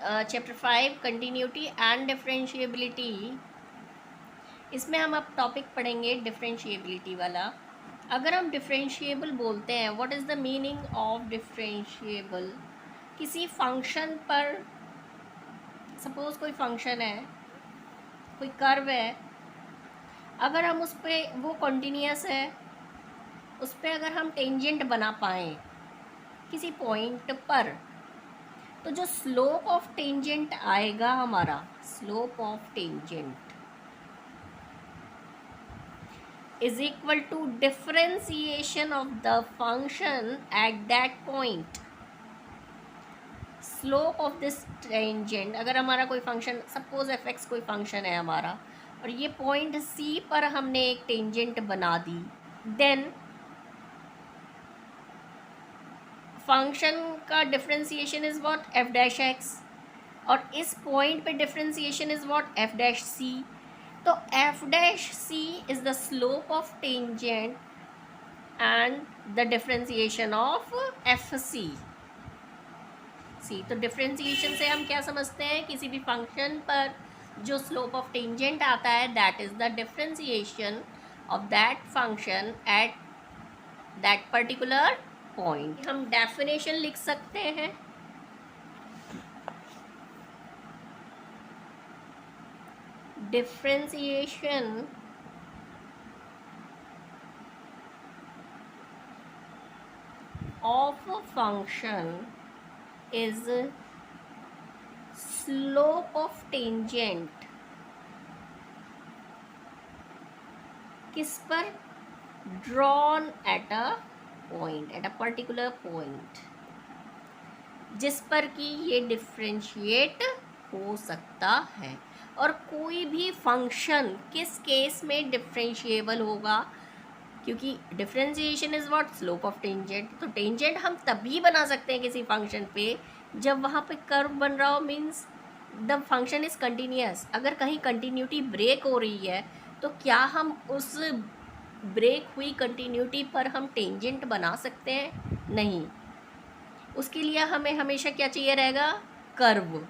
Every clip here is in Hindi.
Chapter 5 continuity and differentiability. इसमें हम अब टॉपिक पढ़ेंगे डिफरेंशिएबिलिटी वाला। अगर हम डिफरेंशिएबल बोलते हैं, what is the meaning of differentiable? किसी फंक्शन पर, सपोज कोई फंक्शन है, कोई कर्व है, अगर हम उस पर, वो कंटिन्यूस है, उस पर अगर हम टेंजेंट बना पाएँ किसी पॉइंट पर, तो जो स्लोप ऑफ टेंजेंट आएगा हमारा, slope of tangent is equal to differentiation of the function at that point. Slope of this tangent, अगर हमारा कोई फंक्शन, सपोज एफ एक्स कोई फंक्शन है हमारा, और ये पॉइंट सी पर हमने एक टेंजेंट बना दी, देन फंक्शन का differentiation is what, f dash x, और इस पॉइंट पे differentiation is what, f dash c. तो f dash c is the slope of tangent and the differentiation of f c. तो डिफरेंशिएशन से हम क्या समझते हैं, किसी भी फंक्शन पर जो स्लोप ऑफ टेंजेंट आता है, that is the differentiation of that function at that particular point. हम डेफिनेशन लिख सकते हैं, differentiation of a function is slope of tangent किस पर, drawn at a point, at a particular point, जिस पर कि ये डिफ्रेंशिएट हो सकता है। और कोई भी फंक्शन किस केस में डिफ्रेंशिएबल होगा, क्योंकि differentiation is what, slope of tangent. तो टेंजेंट हम तभी बना सकते हैं किसी फंक्शन पे जब वहाँ पे कर्व बन रहा हो, means the function is continuous. अगर कहीं कंटिन्यूटी ब्रेक हो रही है, तो क्या हम उस ब्रेक हुई कंटिन्यूटी पर हम टेंजेंट बना सकते हैं? नहीं। उसके लिए हमें हमेशा क्या चाहिए रहेगा, कर्व।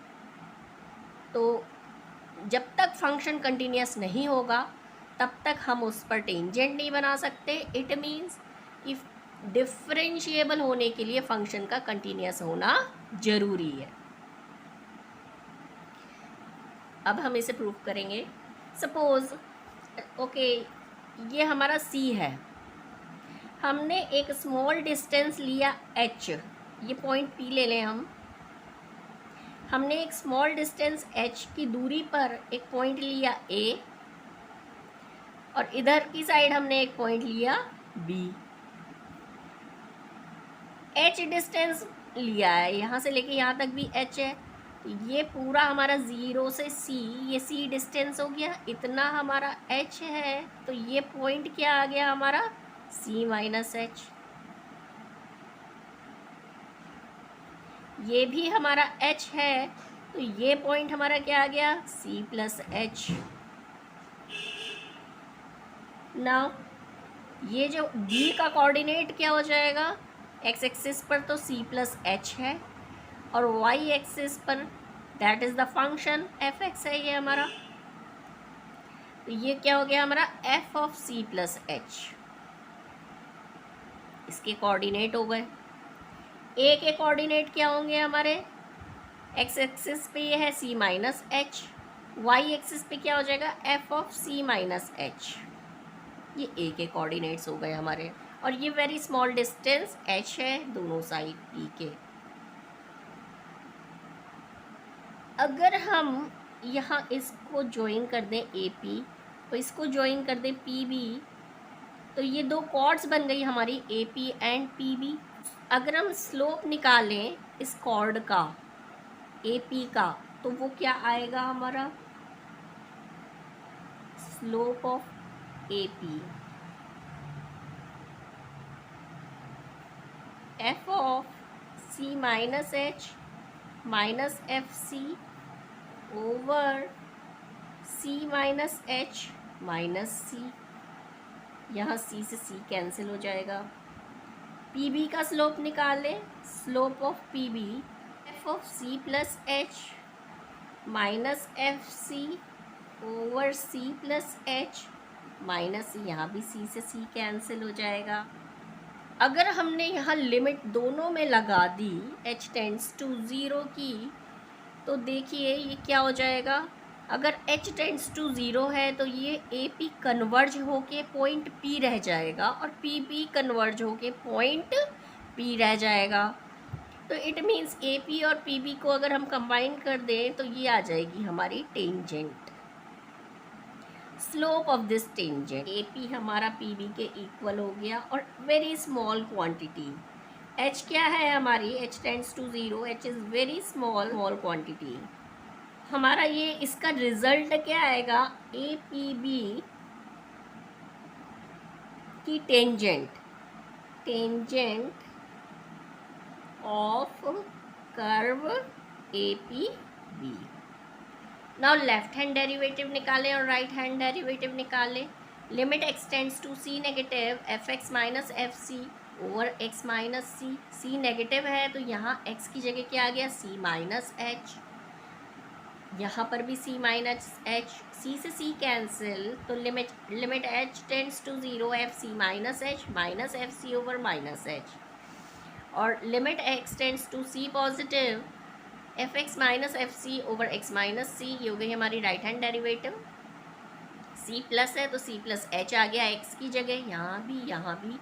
तो जब तक फंक्शन कंटिन्यूस नहीं होगा, तब तक हम उस पर टेंजेंट नहीं बना सकते। इट मीन्स कि डिफरेंशिएबल होने के लिए फंक्शन का कंटिन्यूस होना जरूरी है। अब हम इसे प्रूव करेंगे। सपोज ओके, ये हमारा सी है, हमने एक स्मॉल डिस्टेंस लिया h, ये पॉइंट P ले लें हमने एक स्मॉल डिस्टेंस h की दूरी पर एक पॉइंट लिया A, और इधर की साइड हमने एक पॉइंट लिया B। h डिस्टेंस लिया है, यहाँ से लेके यहाँ तक भी h है, तो ये पूरा हमारा 0 से C, ये C डिस्टेंस हो गया, इतना हमारा h है। तो ये पॉइंट क्या आ गया हमारा, C माइनस h। ये भी हमारा h है, तो ये पॉइंट हमारा क्या आ गया, C प्लस h। नाउ ये जो B का कोऑर्डिनेट क्या हो जाएगा, x एक्सिस पर तो C प्लस h है, और y एक्सिस पर that is the function F x है ये हमारा। तो ये क्या हो गया हमारा, f of C plus h। इसके कोऑर्डिनेट हो गए। ए के कोऑर्डिनेट क्या होंगे हमारे, एक्स एक्सिस पे ये है C minus h, Y axis पे क्या हो जाएगा, f of C minus h। ये ए के कोऑर्डिनेट्स हो गए हमारे, और ये वेरी स्मॉल डिस्टेंस h है दोनों साइड P के। अगर हम यहाँ इसको ज्वाइन कर दें AP, तो इसको ज्वाइन कर दें PB, तो ये दो कॉर्ड्स बन गई हमारी AP एंड PB। अगर हम स्लोप निकालें इस कॉर्ड का, AP का, तो वो क्या आएगा हमारा, slope of AP f of C minus h minus FC over C minus h minus C। यहाँ C से C कैंसिल हो जाएगा। PB का स्लोप निकालें, slope of PB f of C plus h minus F C over C plus H, minus यहाँ भी सी से सी कैंसिल हो जाएगा। अगर हमने यहाँ लिमिट दोनों में लगा दी h टेंड्स टू 0 की, तो देखिए ये क्या हो जाएगा। अगर h टेंड्स टू 0 है तो ये ए पी कन्वर्ज होके पॉइंट P रह जाएगा और पी पी कन्वर्ज होके पॉइंट P रह जाएगा। तो इट मीन्स ए पी और पी बी को अगर हम कंबाइन कर दें तो ये आ जाएगी हमारी tangent. Slope of this tangent A P हमारा पी बी के इक्वल हो गया और वेरी स्मॉल क्वांटिटी h क्या है हमारी, h tends to 0, h is very small quantity. हमारा ये इसका रिजल्ट क्या आएगा, ए पी बी की tangent of curve A P B. Now left hand derivative निकालें और राइट हैंड डेरिवेटिव निकालें। Limit x tends to c negative f x minus F C over x minus c. C negative है तो यहाँ x की जगह क्या आ गया, सी माइनस एच। यहाँ पर भी सी माइनस एच, सी से सी कैंसिल, तो limit h tends to 0 f c minus F C over minus h. और limit x tends to c positive f x minus F C over x minus c, ये हो गई हमारी right hand derivative. C plus है तो सी प्लस एच आ गया एक्स की जगह, यहाँ भी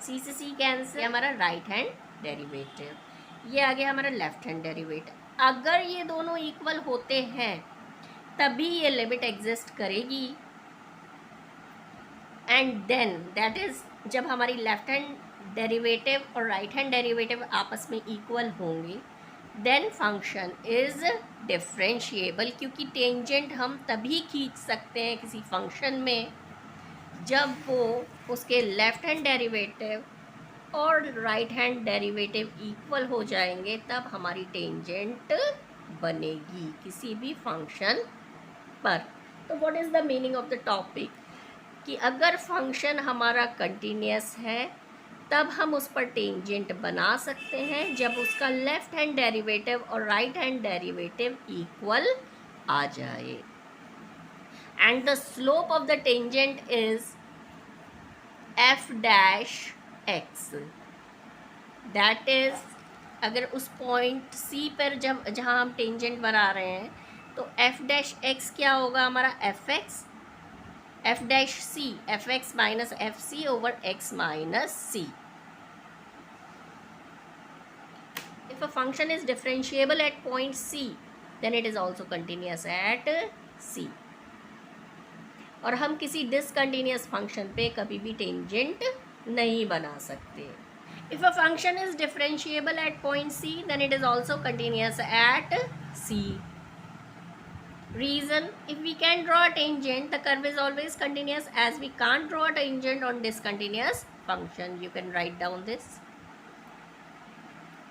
सी से सी कैंसिल, हमारा राइट हैंड डेरिवेटिव। ये आ गया हमारा लेफ्ट हैंड डेरिवेटिव। अगर ये दोनों इक्वल होते हैं तभी ये लिमिट एग्जिस्ट करेगी, एंड देन दैट इज जब हमारी लेफ्ट हैंड डेरिवेटिव और राइट हैंड डेरिवेटिव आपस में इक्वल होंगे, देन फंक्शन इज डिफरेंशिएबल। क्योंकि टेंजेंट हम तभी खींच सकते हैं किसी फंक्शन में जब वो उसके लेफ्ट हैंड डेरिवेटिव और राइट हैंड डेरिवेटिव इक्वल हो जाएंगे, तब हमारी टेंजेंट बनेगी किसी भी फंक्शन पर। तो what is the meaning of the topic, कि अगर फंक्शन हमारा कंटिन्यूस है तब हम उस पर टेंजेंट बना सकते हैं जब उसका लेफ्ट हैंड डेरिवेटिव और राइट हैंड डेरिवेटिव इक्वल आ जाए। And the slope of the tangent is F dash x. That is अगर उस पॉइंट सी पर जहाँ हम टेंजेंट बना रहे हैं तो एफ डैश एक्स क्या होगा हमारा, f x f dash c f x minus F C over x minus c. If a function is differentiable at point C, then it is also continuous at C. और हम किसी डिसकंटिन्यूस फंक्शन पे कभी भी टेंजेंट नहीं बना सकते। If a function is differentiable at point C, then it is also continuous at C. Reason: if we can draw a tangent, the curve is always continuous, as we can't draw a tangent on discontinuous function. You can write down this.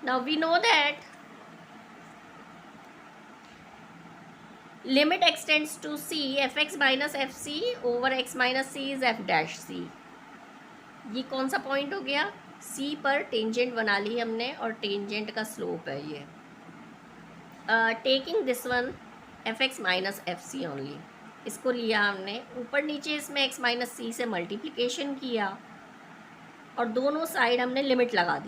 Now we know that limit extends to C fx minus fc over x minus c is f dash c. ये कौन सा पॉइंट हो गया, C पर टेंजेंट बना ली हमने और टेंजेंट का स्लोप है ये। Taking this one f x minus F c only, इसको लिया हमने, ऊपर नीचे इसमें x माइनस सी से मल्टीप्लिकेशन किया और दोनों साइड हमने लिमिट लगा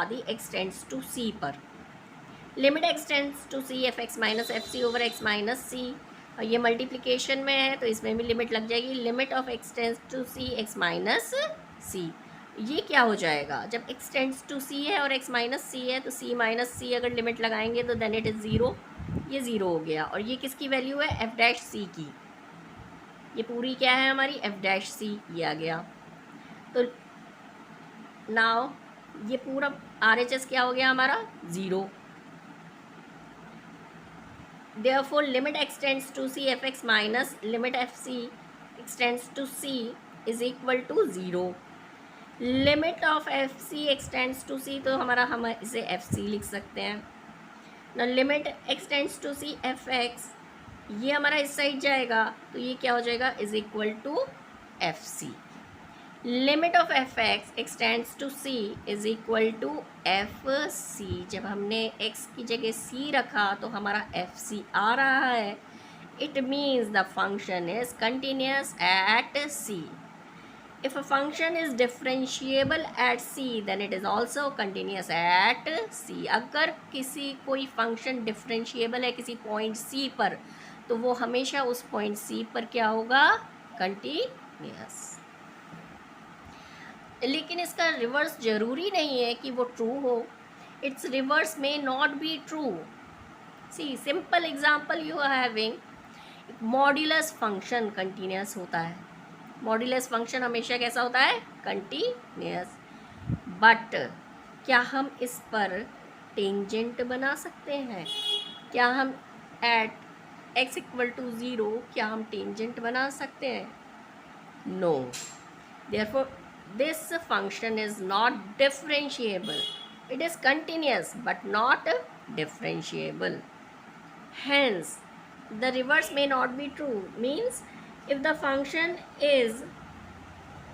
दी, x टेंड्स टू C पर। Limit x tends to C f x minus F C over x minus c, और ये मल्टीप्लिकेशन में है तो इसमें भी लिमिट लग जाएगी, limit of x tends to C x minus c. ये क्या हो जाएगा, जब x टेंड्स टू C है और x माइनस सी है तो C माइनस सी अगर लिमिट लगाएंगे तो देन इट इज़ ज़ीरो, ये ज़ीरो हो गया। और ये किसकी वैल्यू है, एफ डैश सी की, ये पूरी क्या है हमारी एफ डैश सी, ये आ गया। तो नाउ ये पूरा आर एच एस क्या हो गया हमारा, zero. Therefore limit x tends to c f x minus limit f c x tends to c is equal to zero. Limit of f c x tends to c, तो हम इसे एफ सी लिख सकते हैं ना। Limit x tends to c f x, ये हमारा इस साइड जाएगा तो ये क्या हो जाएगा, is equal to f c. Limit of f x x tends to c is equal to f c. जब हमने एक्स की जगह सी रखा तो हमारा एफ सी आ रहा है। It means the function is continuous at c. If a function is differentiable at c then it is also continuous at c. अगर कोई फंक्शन डिफरेंशिएबल है किसी पॉइंट सी पर, तो वो हमेशा उस पॉइंट सी पर क्या होगा? कंटिन्यूस। लेकिन इसका रिवर्स ज़रूरी नहीं है कि वो ट्रू हो। It's reverse may not be true. See simple example you are having. Modulus function continuous होता है। मॉड्यूलस फंक्शन हमेशा कैसा होता है? कंटिन्यूस। बट क्या हम इस पर टेंजेंट बना सकते हैं? क्या हम एट एक्स इक्वल टू 0 क्या हम टेंजेंट बना सकते हैं? No. Therefore, this function is not differentiable. It is continuous but not differentiable. Hence, the reverse may not be true. Means, if the function is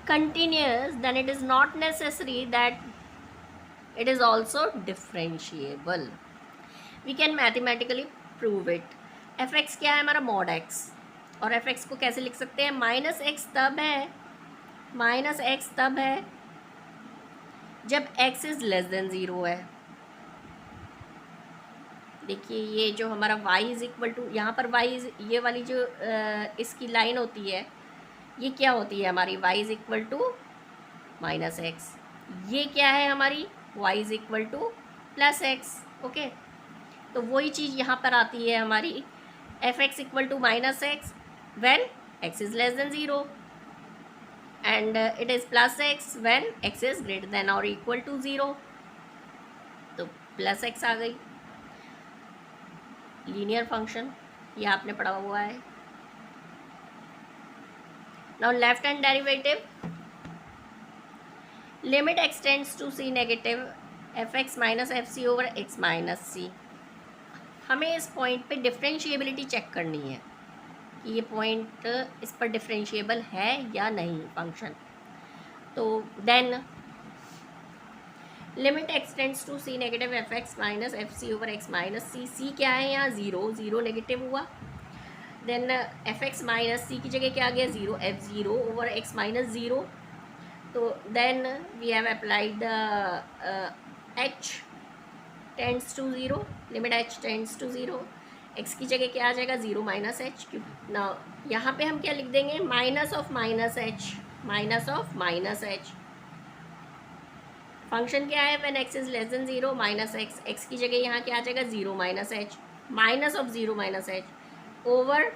continuous, then it is not necessary that it is also differentiable. We can mathematically prove it. fx क्या है हमारा? mod x। और fx को कैसे लिख सकते हैं? माइनस एक्स तब है जब x इज लेस देन 0 है। देखिए ये जो हमारा y इज इक्वल टू, यहाँ पर y इज, ये वाली जो इसकी लाइन होती है, ये क्या होती है हमारी? y is equal to minus x. ये क्या है हमारी? y is equal to plus x. Okay, तो वही चीज़ यहाँ पर आती है हमारी f x equal to minus x when x is less than 0 and it is plus x when x is greater than or equal to 0। तो प्लस एक्स आ गई। लीनियर फंक्शन ये आपने पढ़ा हुआ है। Now left hand derivative, limit x tends to c negative f x minus F C over x minus c. हमें इस पॉइंट पे डिफरेंशिएबिलिटी चेक करनी है कि ये पॉइंट इस पर डिफरेंशिएबल है या नहीं फंक्शन। तो then limit x tends to c negative f x minus F C over x minus c. C क्या है यहाँ? 0 नेगेटिव हुआ। Then f x minus c की जगह क्या आ गया? 0 एफ 0 ओवर एक्स माइनस 0। तो then we have applied the h tends to 0, limit h tends to 0। X की जगह क्या आ जाएगा? 0 माइनस एच। ना यहाँ पे हम क्या लिख देंगे? Minus of minus H, minus of minus H. Function क्या है? When x is less than 0 minus x. X की जगह यहाँ क्या आ जाएगा? 0 minus H, minus of 0 minus H over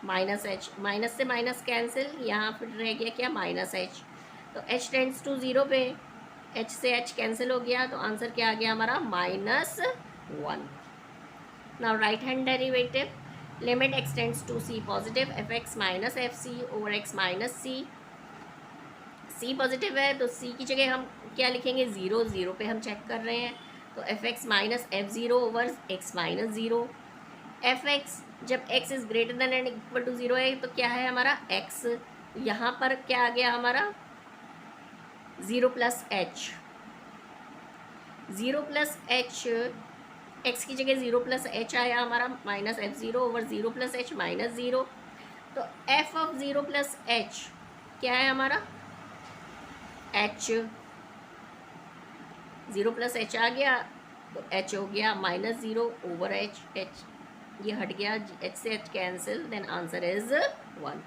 minus H. Minus से माइनस कैंसिल, यहाँ फिर रह गया क्या? Minus H. तो एच टेंड्स टू 0 पे एच से एच कैंसिल हो गया, तो आंसर क्या आ गया हमारा? -1। Now right hand derivative, limit extends to c positive fx minus fc over x minus c। c positive है तो c की जगह हम क्या लिखेंगे? 0 पे हम चेक कर रहे हैं, तो fx minus f0 over x minus 0। fx जब x is greater than and equal to 0 है तो क्या है हमारा? x। यहाँ पर क्या आ गया हमारा? 0 plus H. 0 plus H, x की जगह 0 प्लस एच आया हमारा, minus F 0 over 0 plus H minus 0। तो एफ ऑफ 0 प्लस एच क्या है हमारा? एच। 0 प्लस एच आ गया तो एच हो गया -0 ओवर एच। एच ये हट गया, एच से h cancel, then answer is 1।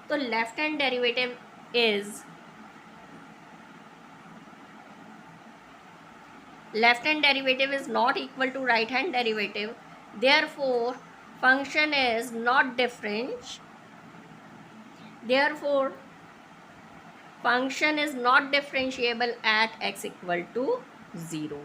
तो left hand derivative is left hand derivative is not equal to right hand derivative, therefore function is not differentiable at x equal to 0।